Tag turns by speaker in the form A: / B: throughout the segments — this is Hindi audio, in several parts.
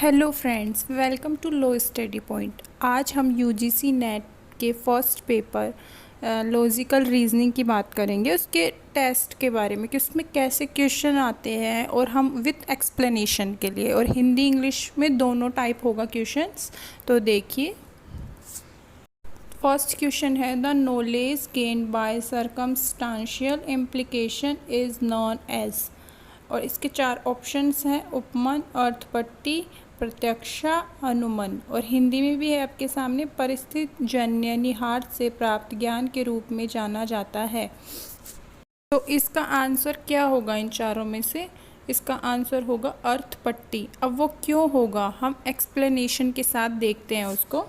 A: Hello friends, welcome to low study point. आज हम यूजीसी नेट के फर्स्ट पेपर लॉजिकल रीजनिंग की बात करेंगे, उसके टेस्ट के बारे में कि उसमें कैसे क्वेश्चन आते हैं और हम विथ एक्सप्लेनेशन के लिए, और हिंदी इंग्लिश में दोनों टाइप होगा क्वेश्चंस। तो देखिए, फर्स्ट क्वेश्चन है the knowledge gained by circumstantial implication is known as, और इसके 4 ऑप्शंस हैं: उपमान, अर्थपट्टी, प्रत्यक्षा, अनुमान, और हिंदी में भी है आपके सामने, परिस्थिति जन्य निहार से प्राप्त ज्ञान के रूप में जाना जाता है। तो इसका आंसर क्या होगा इन चारों में से? इसका आंसर होगा अर्थपट्टी। अब वो क्यों होगा, हम एक्सप्लेनेशन के साथ देखते हैं उसको।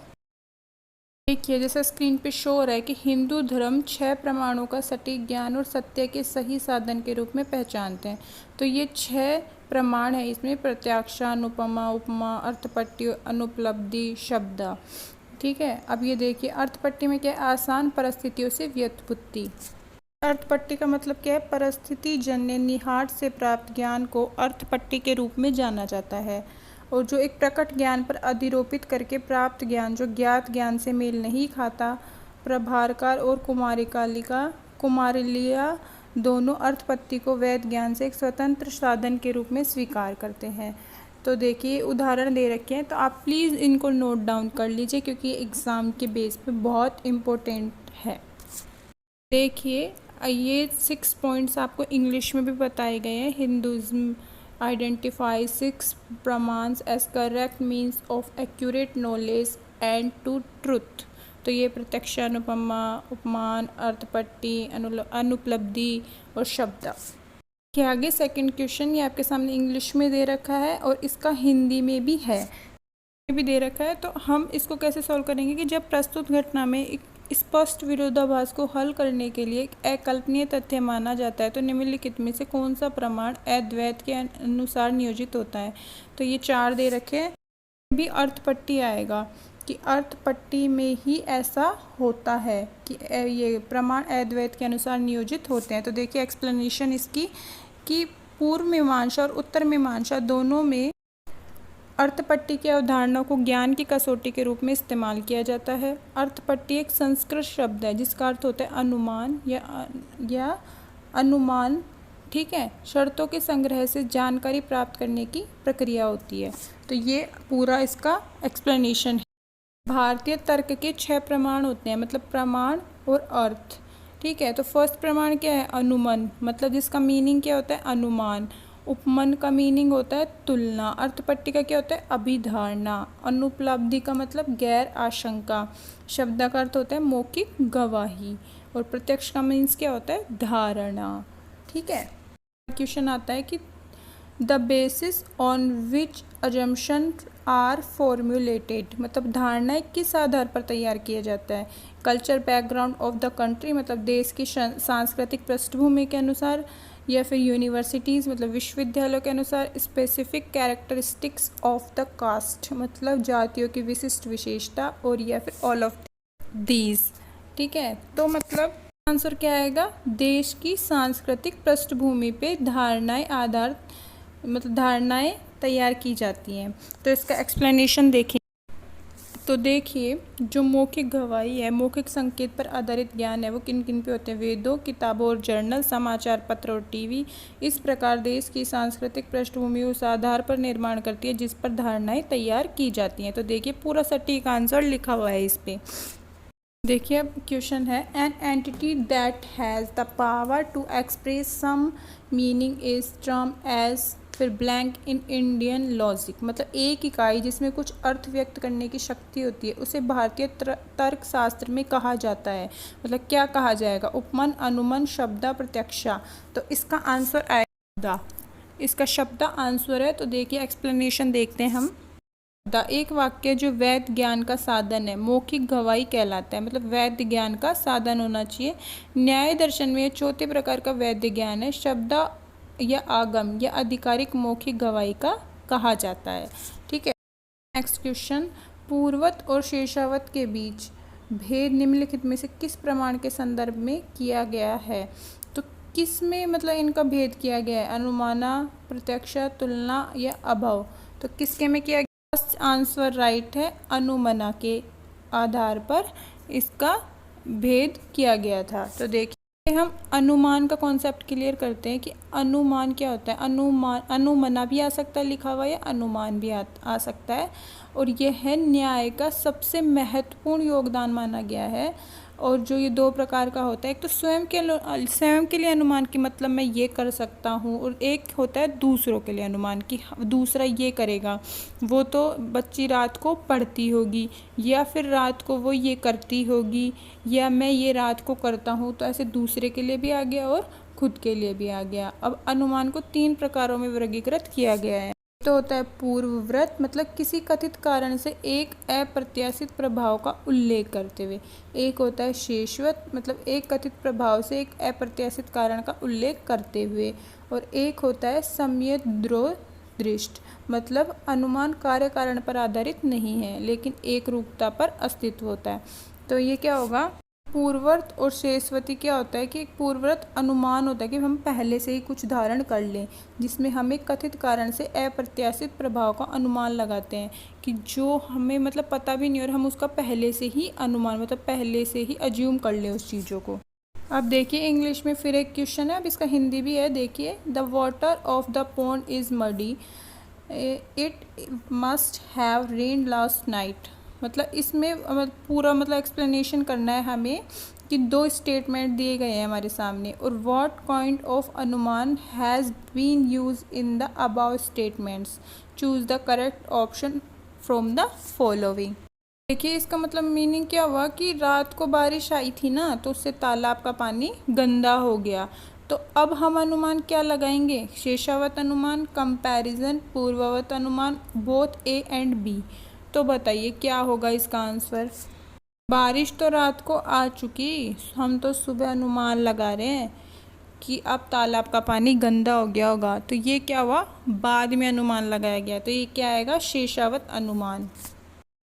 A: देखिए, जैसा स्क्रीन पे शो हो रहा है कि हिंदू धर्म 6 प्रमाणों का सटीक ज्ञान और सत्य के सही साधन के रूप में पहचानते हैं। तो ये 6 प्रमाण है, इसमें प्रत्याक्षा, अनुपमा, उपमा, अर्थपट्टी, अनुपलब्धि, शब्द। ठीक है, अब ये देखिए, अर्थपट्टी में क्या है? आसान परिस्थितियों से व्युत्पत्ति। अर्थपट्टी का मतलब क्या है? परिस्थिति जन्य निहार से प्राप्त ज्ञान को अर्थपट्टी के रूप में जाना जाता है, और जो एक प्रकट ज्ञान पर अधिरोपित करके प्राप्त ज्ञान जो ज्ञात ज्ञान से मेल नहीं खाता। प्रभारकार और कुमारिलिया दोनों अर्थपट्टी को वैध ज्ञान से एक स्वतंत्र साधन के रूप में स्वीकार करते हैं। तो देखिए, उदाहरण दे रखे हैं, तो आप प्लीज़ इनको नोट डाउन कर लीजिए क्योंकि एग्ज़ाम के बेस पे बहुत इम्पोर्टेंट है। देखिए, ये 6 पॉइंट्स आपको इंग्लिश में भी बताए गए हैं। हिंदुज़्म identify 6 pramans as correct means of accurate knowledge and to truth। तो ये प्रत्यक्ष, अनुपमा, उपमान, अर्थपट्टी, अनुपलब्धि और शब्द के आगे सेकंड क्वेश्चन ये आपके सामने इंग्लिश में दे रखा है और इसका हिंदी में भी है, भी दे रखा है। तो हम इसको कैसे सॉल्व करेंगे कि जब प्रस्तुत घटना में एक स्पष्ट विरोधाभास को हल करने के लिए एक अकल्पनीय तथ्य माना जाता है, तो निम्नलिखित में से कौन सा प्रमाण अद्वैत के अनुसार नियोजित होता है? तो ये 4 दे रखे हैं, भी अर्थपट्टी आएगा कि अर्थपट्टी में ही ऐसा होता है कि ये प्रमाण अद्वैत के अनुसार नियोजित होते हैं। तो देखिए, एक्सप्लेनेशन इसकी कि पूर्व मीमांसा और उत्तर मीमांसा दोनों में अर्थपट्टी की अवधारणा को ज्ञान की कसौटी के रूप में इस्तेमाल किया जाता है। अर्थपट्टी एक संस्कृत शब्द है जिसका अर्थ होता है अनुमान या अनुमान। ठीक है, शर्तों के संग्रह से जानकारी प्राप्त करने की प्रक्रिया होती है। तो ये पूरा इसका एक्सप्लेनेशन है। भारतीय तर्क के 6 प्रमाण होते हैं, मतलब प्रमाण और अर्थ। ठीक है, तो फर्स्ट प्रमाण क्या है? अनुमान, मतलब जिसका मीनिंग क्या होता है? अनुमान। उपमान का मीनिंग होता है तुलना। अर्थपट्टी का क्या होता है? अभिधारणा। अनुपलब्धि का मतलब गैर आशंका। शब्द का अर्थ होता है मौखिक गवाही। और प्रत्यक्ष का मीन्स क्या होता है? धारणा। ठीक है, क्वेश्चन आता है कि the basis on which assumption are formulated, मतलब धारणाएं किस आधार पर तैयार किया जाता है? Culture background of the country, मतलब देश की सांस्कृतिक पृष्ठभूमि के अनुसार, या फिर यूनिवर्सिटीज़ मतलब विश्वविद्यालयों के अनुसार, specific characteristics of the caste मतलब जातियों की विशिष्ट विशेषता, और या फिर ऑल ऑफ दीज। ठीक है, तो मतलब आंसर क्या आएगा? देश की सांस्कृतिक पृष्ठभूमि पे धारणाएं तैयार की जाती हैं। तो इसका एक्सप्लेनेशन देखिए। तो देखिए, जो मौखिक गवाही है, मौखिक संकेत पर आधारित ज्ञान है, वो किन किन पे होते हैं? वेदों, किताबों और जर्नल, समाचार पत्र और टीवी। इस प्रकार देश की सांस्कृतिक पृष्ठभूमि उस आधार पर निर्माण करती है जिस पर धारणाएं तैयार की जाती हैं। तो देखिए, पूरा सटीक आंसर लिखा हुआ है इस पे। देखिए, अब क्वेश्चन है an entity that has the power to express some meaning is term as, फिर ब्लैंक इन इंडियन लॉजिक, मतलब एक इकाई जिसमें कुछ अर्थ व्यक्त करने की शक्ति होती है उसे भारतीय तर्क शास्त्र में कहा जाता है। मतलब क्या कहा जाएगा? उपमान, अनुमान, शब्द, प्रत्यक्षा। तो इसका आंसर आएगा, इसका शब्द आंसर है। तो देखिए, एक्सप्लेनेशन देखते हैं हम। एक वाक्य जो वैध ज्ञान का साधन है, मौखिक गवाही कहलाता है, मतलब वैध ज्ञान का साधन होना चाहिए। न्याय दर्शन में 4थे प्रकार का वैध ज्ञान है, शब्द या आगम या आधिकारिक मौखिक गवाही का कहा जाता है। ठीक है, नेक्स्ट क्वेश्चन, पूर्वत और शेषावत के बीच भेद निम्नलिखित में से किस प्रमाण के संदर्भ में किया गया है? तो किस में मतलब इनका भेद किया गया है? अनुमाना, प्रत्यक्षा, तुलना या अभाव। तो किसके में किया गया? फर्स्ट आंसर राइट है, अनुमना के आधार पर इसका भेद किया गया था। तो देखिए हम अनुमान का कॉन्सेप्ट क्लियर करते हैं कि अनुमान क्या होता है। अनुमान, अनुमना भी आ सकता है लिखा हुआ, या अनुमान भी आ सकता है, और यह है न्याय का सबसे महत्वपूर्ण योगदान माना गया है। और जो ये दो प्रकार का होता है, एक तो स्वयं के लिए अनुमान की मतलब मैं ये कर सकता हूँ, और एक होता है दूसरों के लिए अनुमान की दूसरा ये करेगा, वो तो बच्ची रात को पढ़ती होगी, या फिर रात को वो ये करती होगी, या मैं ये रात को करता हूँ। तो ऐसे दूसरे के लिए भी आ गया और खुद के लिए भी आ गया। अब अनुमान को 3 प्रकारों में वर्गीकृत किया गया है। तो होता है पूर्वव्रत, मतलब किसी कथित कारण से एक अप्रत्याशित प्रभाव का उल्लेख करते हुए। एक होता है शेषवत, मतलब एक कथित प्रभाव से एक अप्रत्याशित कारण का उल्लेख करते हुए। और एक होता है सम्यक दृष्ट, मतलब अनुमान कार्य कारण पर आधारित नहीं है लेकिन एक रूपता पर अस्तित्व होता है। तो ये क्या होगा, पूर्ववर्त और शेषवती क्या होता है कि एक पूर्ववर्त अनुमान होता है कि हम पहले से ही कुछ धारण कर लें, जिसमें हम एक कथित कारण से अप्रत्याशित प्रभाव का अनुमान लगाते हैं कि जो हमें मतलब पता भी नहीं और हम उसका पहले से ही अनुमान मतलब पहले से ही अज्यूम कर लें उस चीज़ों को। अब देखिए इंग्लिश में फिर एक क्वेश्चन है, अब इसका हिंदी भी है। देखिए, the water of the pond is muddy, it must have rain last night. मतलब इसमें पूरा मतलब एक्सप्लेनेशन करना है हमें कि 2 स्टेटमेंट दिए गए हैं हमारे सामने, और व्हाट काइंड ऑफ अनुमान has been use in the above statements, choose the correct option from the following. देखिए इसका मतलब मीनिंग क्या हुआ कि रात को बारिश आई थी ना, तो उससे तालाब का पानी गंदा हो गया। तो अब हम अनुमान क्या लगाएंगे, शेषावत अनुमान, कंपैरिजन, पूर्ववत अनुमान, बोथ ए एंड बी। तो बताइए क्या होगा इसका आंसर। बारिश तो रात को आ चुकी, हम तो सुबह अनुमान लगा रहे हैं कि अब तालाब का पानी गंदा हो गया होगा। तो ये क्या हुआ, बाद में अनुमान लगाया गया। तो ये क्या आएगा, शेषावत अनुमान।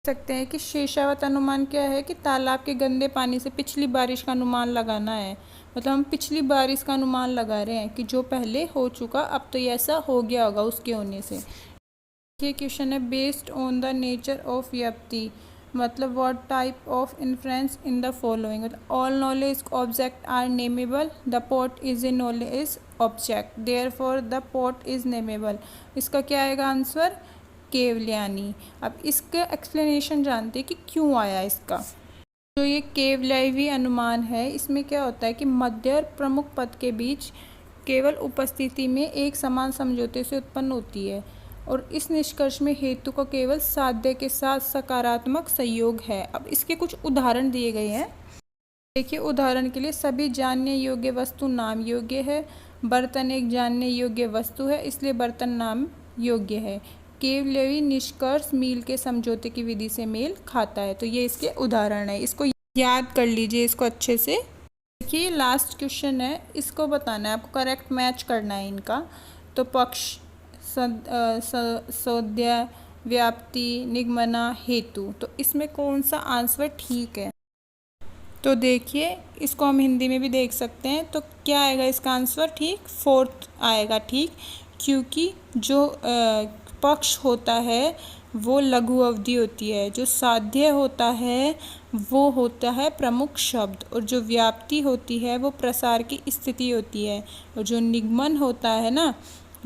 A: सकते हैं कि शेषावत अनुमान क्या है कि तालाब के गंदे पानी से पिछली बारिश का अनुमान लगाना है। मतलब हम पिछली बारिश का अनुमान लगा रहे हैं कि जो पहले हो चुका अब तो ये ऐसा हो गया होगा उसके होने से। ये क्वेश्चन है, based on the nature of व्याप्ति, मतलब what type of influence in the following. मतलब all knowledge object are nameable, the pot is a knowledge object, therefore the pot is nameable. इसका क्या आएगा आंसर, केवल्यानी। अब इसका एक्सप्लेनेशन जानते हैं कि क्यों आया इसका। जो ये केवलयावी अनुमान है, इसमें क्या होता है कि मध्य और प्रमुख पद के बीच केवल उपस्थिति में एक समान समझौते से उत्पन्न होती है, और इस निष्कर्ष में हेतु का केवल साध्य के साथ सकारात्मक संयोग है। अब इसके कुछ उदाहरण दिए गए हैं। देखिए उदाहरण के लिए, सभी जानने योग्य वस्तु नाम योग्य है, बर्तन एक जानने योग्य वस्तु है इसलिए बर्तन नाम योग्य है, केवलयावी निष्कर्ष मील के समझौते की विधि से मेल खाता है। तो ये इसके उदाहरण है, इसको याद कर लीजिए इसको अच्छे से। देखिए लास्ट क्वेश्चन है, इसको बताना है आपको, करेक्ट मैच करना है इनका। तो पक्ष, सौध्य, व्याप्ति, निगमना, हेतु, तो इसमें कौन सा आंसर ठीक है। तो देखिए इसको हम हिंदी में भी देख सकते हैं। तो क्या आएगा इसका आंसर, ठीक 4th आएगा ठीक, क्योंकि जो पक्ष होता है वो लघु अवधि होती है, जो साध्य होता है वो होता है प्रमुख शब्द, और जो व्याप्ति होती है वो प्रसार की स्थिति होती है, और जो निगमन होता है ना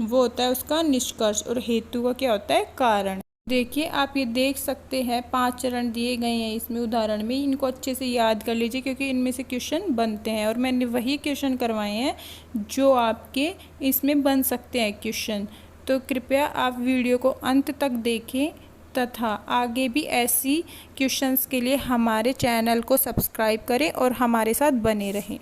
A: वो होता है उसका निष्कर्ष, और हेतु का क्या होता है, कारण। देखिए आप ये देख सकते हैं 5 चरण दिए गए हैं इसमें उदाहरण में, इनको अच्छे से याद कर लीजिए क्योंकि इनमें से क्वेश्चन बनते हैं, और मैंने वही क्वेश्चन करवाए हैं जो आपके इसमें बन सकते हैं क्वेश्चन। तो कृपया आप वीडियो को अंत तक देखें तथा आगे भी ऐसी क्वेश्चंस के लिए हमारे चैनल को सब्सक्राइब करें और हमारे साथ बने रहें।